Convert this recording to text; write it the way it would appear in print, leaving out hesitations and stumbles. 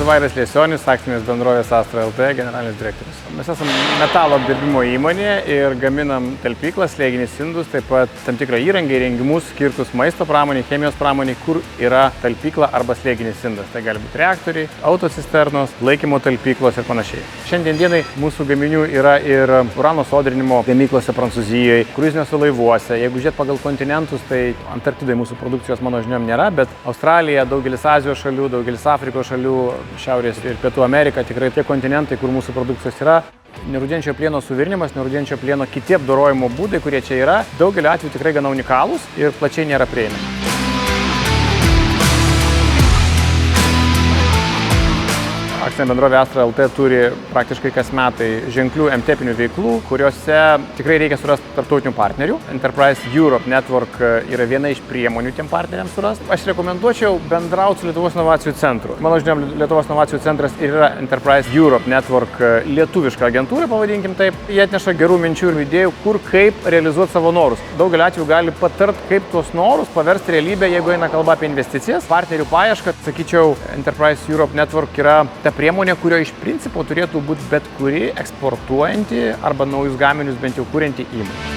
Esu Vaidas Liesionis, akcinės bendrovės Astra LT generalinis direktorius. Mes esame metalo apdirbimo įmonė ir gaminam talpyklas, slėginius indus, taip pat tam tikrą įrengimus skirtus maisto pramoniai, chemijos pramoniai, kur yra talpykla arba slėginis indas. Tai gali būti reaktoriai, autocisternos, laikymo talpyklos ir panašiai. Šiandien dienai mūsų gaminių yra ir urano sodrinimo gamyklose Prancūzijoje, kruiziniuose laivuose. Jeigu žiūrėt pagal kontinentus, tai Antarktidai mūsų produkcijos mano žiniom nėra, bet Australija, daugelis Azijos šalių, daugelis Afrikos šalių, Šiaurės ir Pietų Amerika, tikrai tie kontinentai, kur mūsų produkcijos yra. Nerūdijančio plieno suvirinimas, nerūdijančio plieno kiti apdorojimo būdai, kurie čia yra, daugeliu atveju tikrai gana unikalūs ir plačiai nėra prieinami. Akcinė bendrovė Astra LT turi praktiškai kas metai ženklių MTEP-inių veiklų, kuriuose tikrai reikia surasti tarptautinių partnerių. Enterprise Europe Network yra viena iš priemonių tiem partneriams surasti. Aš rekomenduočiau bendrauti su Lietuvos inovacijų centru. Mano žiniom, Lietuvos inovacijų centras yra Enterprise Europe Network lietuviška agentūra, pavadinkim taip. Jie atneša gerų minčių ir idėjų, kur kaip realizuoti savo norus. Daugelį atvejų gali patart, kaip tuos norus paversti realybę, jeigu eina kalba apie investicijas. Partnerių paiešką, sakyčiau, Enterprise Europe Network yra ta priemonė, kurio iš principo turėtų būti bet kuri eksportuojanti arba naujus gaminius bent jau kurianti įmonė.